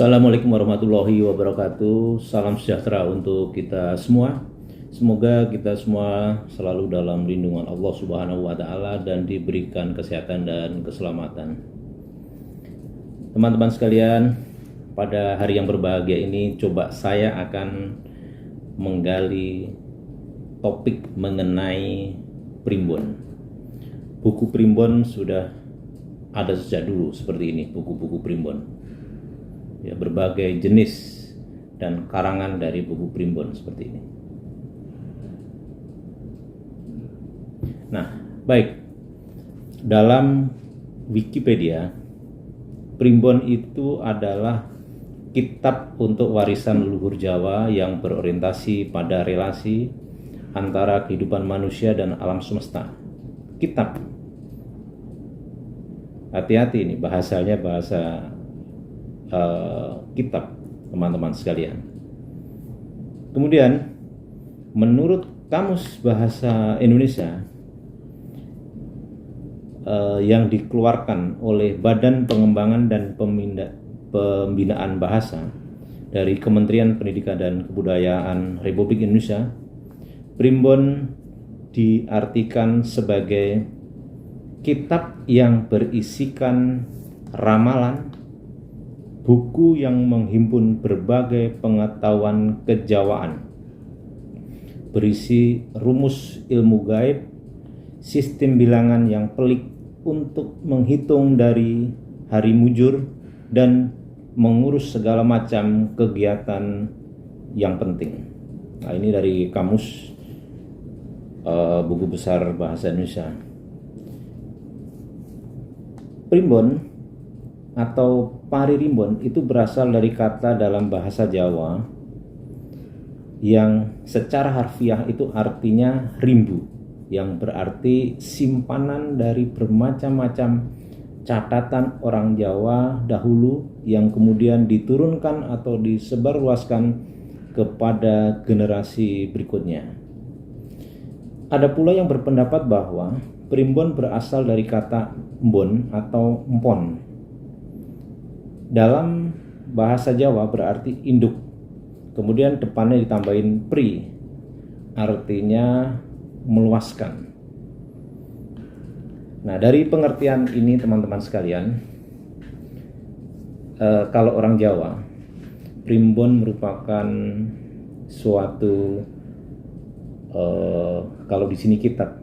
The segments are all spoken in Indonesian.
Assalamualaikum warahmatullahi wabarakatuh. Salam sejahtera untuk kita semua. Semoga kita semua selalu dalam lindungan Allah Subhanahu wa taala dan diberikan kesehatan dan keselamatan. Teman-teman sekalian, pada hari yang berbahagia ini coba saya akan menggali topik mengenai primbon. Buku primbon sudah ada sejak dulu seperti ini, buku-buku primbon. Ya, berbagai jenis dan karangan dari buku primbon seperti ini. Nah, baik. Dalam Wikipedia, primbon itu adalah kitab untuk warisan leluhur Jawa yang berorientasi pada relasi antara kehidupan manusia dan alam semesta. Kitab. Hati-hati ini bahasanya bahasa kitab, teman-teman sekalian. Kemudian menurut Kamus Bahasa Indonesia yang dikeluarkan oleh Badan Pengembangan dan Pembinaan Bahasa dari Kementerian Pendidikan dan Kebudayaan Republik Indonesia, primbon diartikan sebagai kitab yang berisikan ramalan, buku yang menghimpun berbagai pengetahuan kejawaan, berisi rumus ilmu gaib, sistem bilangan yang pelik untuk menghitung dari hari mujur, dan mengurus segala macam kegiatan yang penting. Nah, ini dari Kamus Buku Besar Bahasa Indonesia. Primbon atau paririmbon itu berasal dari kata dalam bahasa Jawa yang secara harfiah itu artinya rimbu, yang berarti simpanan dari bermacam-macam catatan orang Jawa dahulu yang kemudian diturunkan atau disebarluaskan kepada generasi berikutnya. Ada pula yang berpendapat bahwa primbon berasal dari kata mbon atau empon. Dalam bahasa Jawa berarti induk, kemudian depannya ditambahin pri, artinya meluaskan. Nah, dari pengertian ini teman-teman sekalian, kalau orang Jawa, primbon merupakan suatu, kalau di sini kitab,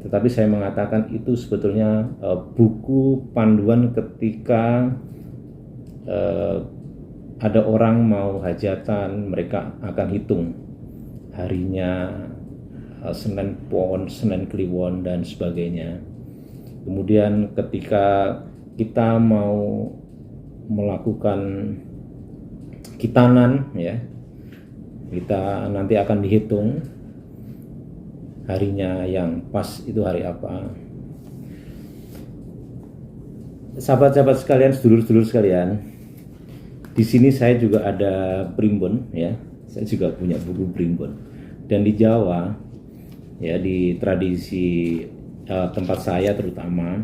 tetapi saya mengatakan itu sebetulnya buku panduan ketika ada orang mau hajatan, mereka akan hitung harinya, Senin Pon, Senin Kliwon, dan sebagainya. Kemudian ketika kita mau melakukan kitanan, ya, kita nanti akan dihitung harinya yang pas itu hari apa. Sahabat-sahabat sekalian, sedulur-sedulur sekalian, di sini saya juga ada primbon, ya. Saya juga punya buku primbon. Dan di Jawa, ya, di tradisi tempat saya terutama,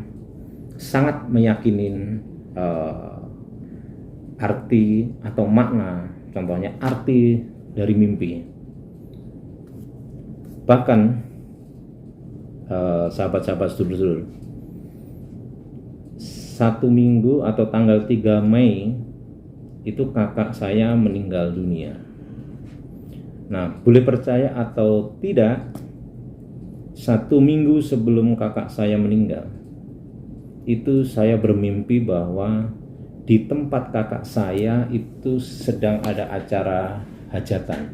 sangat meyakinin arti atau makna, contohnya arti dari mimpi. Bahkan sahabat-sahabat sedulur-sedulur, 1 minggu atau tanggal 3 Mei itu kakak saya meninggal dunia. Nah, boleh percaya atau tidak, 1 minggu sebelum kakak saya meninggal, itu saya bermimpi bahwa di tempat kakak saya itu sedang ada acara hajatan,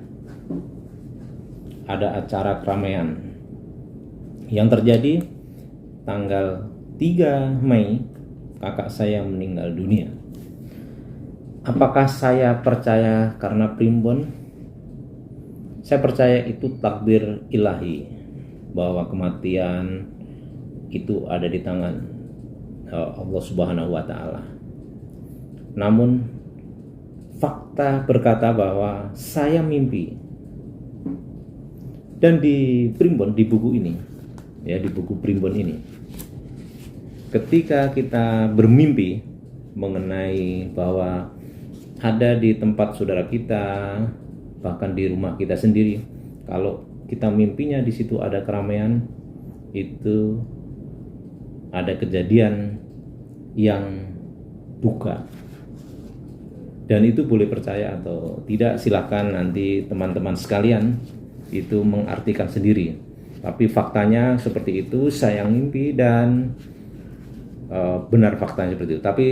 ada acara keramaian. Yang terjadi tanggal 3 Mei kakak saya meninggal dunia. Apakah saya percaya karena primbon? Saya percaya itu takdir ilahi, bahwa kematian itu ada di tangan Allah Subhanahu wa taala. Namun fakta berkata bahwa saya mimpi. Dan di primbon, di buku ini, ya, di buku primbon ini, ketika kita bermimpi mengenai bahwa ada di tempat saudara kita, bahkan di rumah kita sendiri. Kalau kita mimpinya di situ ada keramaian, itu ada kejadian yang duka. Dan itu boleh percaya atau tidak, silahkan nanti teman-teman sekalian itu mengartikan sendiri. Tapi faktanya seperti itu, saya yang mimpi dan benar faktanya seperti itu. Tapi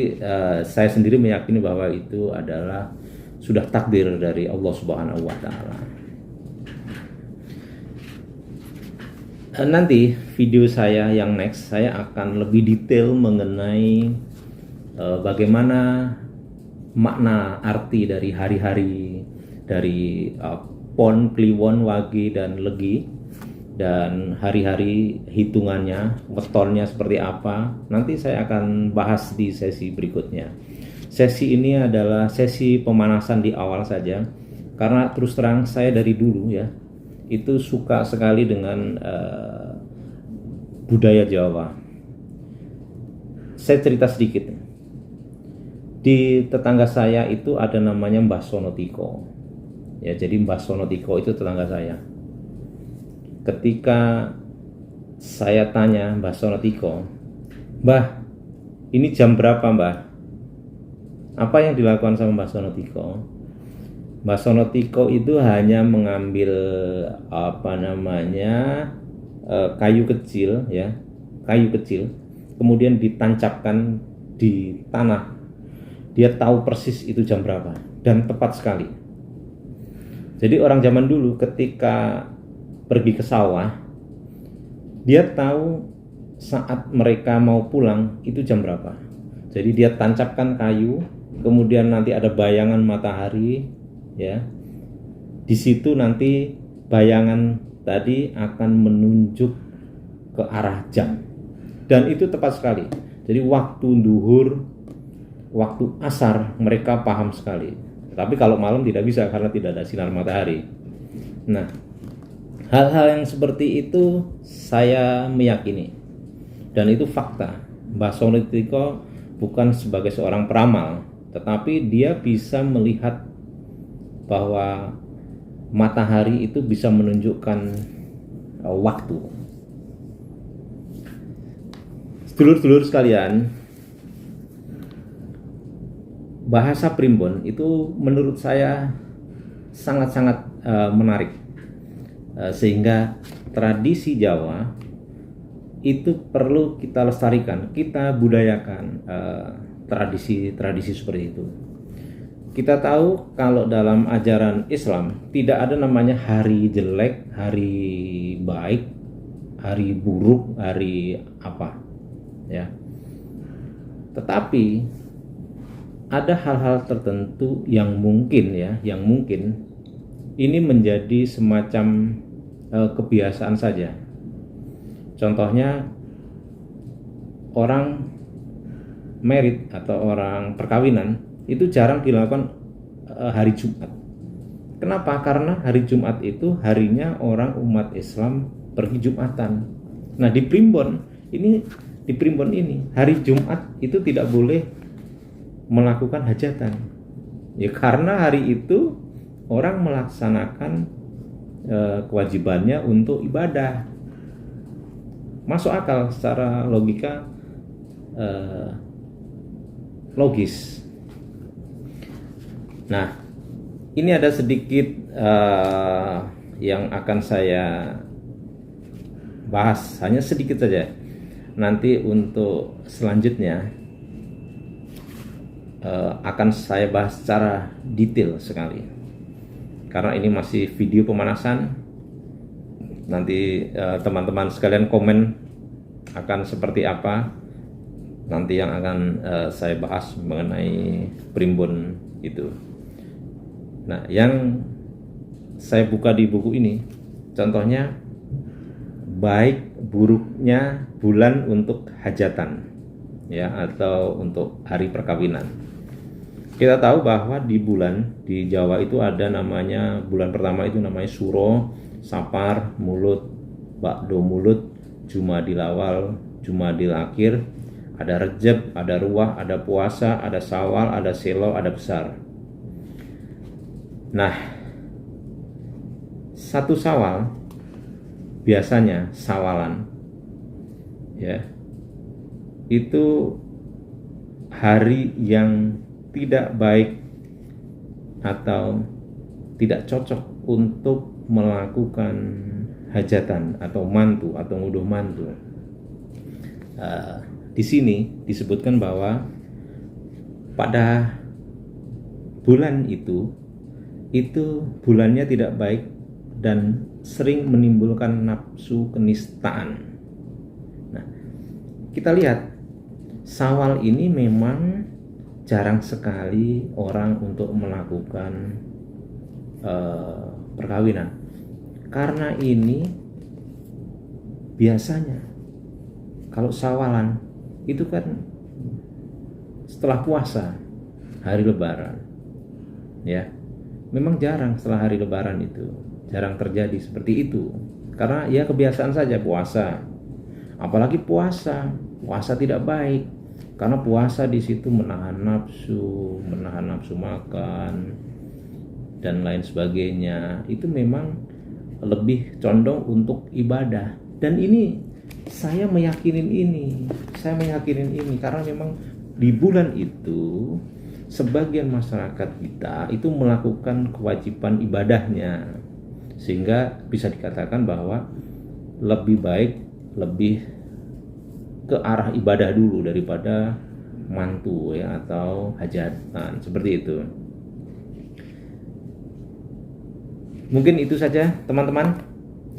saya sendiri meyakini bahwa itu adalah sudah takdir dari Allah Subhanahu wa Ta'ala. Nanti video saya yang next, saya akan lebih detail mengenai bagaimana makna arti dari hari-hari, dari Pon, Kliwon, Wage, dan Legi, dan hari-hari hitungannya, wetonnya seperti apa. Nanti saya akan bahas di sesi berikutnya. Sesi ini adalah sesi pemanasan di awal saja, karena terus terang saya dari dulu ya itu suka sekali dengan budaya Jawa. Saya cerita sedikit. Di tetangga saya itu ada namanya Mbah Sonotiko. Ya, jadi Mbah Sonotiko itu tetangga saya. Ketika saya tanya Mbah Sonotiko, "Mbah, ini jam berapa, Mbah?" Apa yang dilakukan sama Mbah Sonotiko? Mbah Sonotiko itu hanya mengambil kayu kecil ya, kayu kecil, kemudian ditancapkan di tanah. Dia tahu persis itu jam berapa dan tepat sekali. Jadi orang zaman dulu ketika pergi ke sawah, dia tahu saat mereka mau pulang itu jam berapa. Jadi dia tancapkan kayu, kemudian nanti ada bayangan matahari ya. Di situ nanti bayangan tadi akan menunjuk ke arah jam. Dan itu tepat sekali. Jadi waktu duhur, waktu asar mereka paham sekali. Tapi kalau malam tidak bisa karena tidak ada sinar matahari. Nah, hal-hal yang seperti itu saya meyakini. Dan itu fakta. Mbah Sonotiko bukan sebagai seorang peramal, tetapi dia bisa melihat bahwa matahari itu bisa menunjukkan waktu. Sedulur-sedulur sekalian, bahasa Primbon itu menurut saya sangat-sangat menarik, sehingga tradisi Jawa itu perlu kita lestarikan, kita budayakan tradisi-tradisi seperti itu. Kita tahu kalau dalam ajaran Islam tidak ada namanya hari jelek, hari baik, hari buruk, hari apa ya. Tetapi ada hal-hal tertentu yang mungkin ini menjadi semacam kebiasaan saja. Contohnya orang married atau orang perkawinan itu jarang dilakukan hari Jumat. Kenapa? Karena hari Jumat itu harinya orang umat Islam pergi Jumatan. Nah, di Primbon ini hari Jumat itu tidak boleh melakukan hajatan. Ya, karena hari itu orang melaksanakan kewajibannya untuk ibadah. Masuk akal secara logika, logis. Nah, ini ada sedikit yang akan saya bahas, hanya sedikit saja. Nanti untuk selanjutnya akan saya bahas secara detail sekali. Karena ini masih video pemanasan, nanti teman-teman sekalian komen akan seperti apa nanti yang akan saya bahas mengenai Primbon itu. Nah, yang saya buka di buku ini, contohnya baik buruknya bulan untuk hajatan, ya, atau untuk hari perkawinan. Kita tahu bahwa di bulan di Jawa itu ada namanya, bulan pertama itu namanya Suro, Sapar, Mulut, Bakdo Mulut, Jumadil Awal, Jumadil Akhir, ada Rejab, ada Ruah, ada Puasa, ada Sawal, ada Selo, ada Besar. Nah, satu Syawal biasanya sawalan ya, itu hari yang tidak baik atau tidak cocok untuk melakukan hajatan atau mantu atau nguduh mantu. Di sini disebutkan bahwa pada bulan itu bulannya tidak baik dan sering menimbulkan nafsu kenistaan. Nah, kita lihat Syawal ini memang jarang sekali orang untuk melakukan perkawinan, karena ini biasanya kalau Syawalan itu kan setelah puasa, hari Lebaran, ya. Memang jarang setelah hari Lebaran itu, jarang terjadi seperti itu, karena ya kebiasaan saja puasa. Apalagi puasa tidak baik, karena puasa di situ menahan nafsu makan dan lain sebagainya. Itu memang lebih condong untuk ibadah. Dan ini saya meyakinin ini karena memang di bulan itu sebagian masyarakat kita itu melakukan kewajiban ibadahnya, sehingga bisa dikatakan bahwa lebih baik lebih ke arah ibadah dulu daripada mantu ya atau hajatan, seperti itu. Mungkin itu saja teman-teman.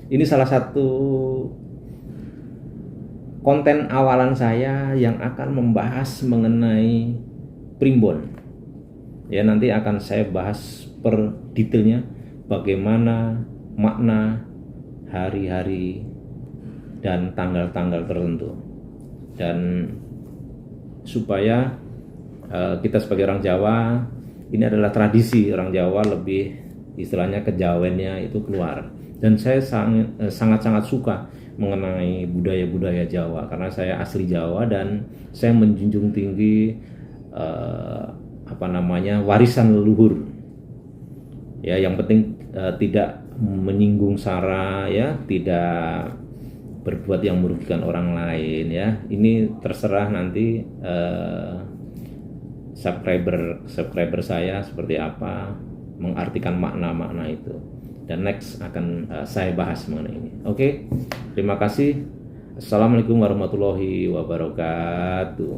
Ini salah satu konten awalan saya yang akan membahas mengenai primbon. Ya, nanti akan saya bahas per detailnya bagaimana makna hari-hari dan tanggal-tanggal tertentu. Dan supaya kita sebagai orang Jawa, ini adalah tradisi orang Jawa, lebih istilahnya kejawennya itu keluar. Dan saya sangat-sangat suka mengenai budaya-budaya Jawa, karena saya asli Jawa dan saya menjunjung tinggi warisan leluhur. Ya, yang penting tidak menyinggung sara, ya, tidak berbuat yang merugikan orang lain, ya. Ini terserah nanti subscriber saya seperti apa mengartikan makna-makna itu, dan next akan saya bahas mengenai ini. Oke, terima kasih. Assalamualaikum warahmatullahi wabarakatuh.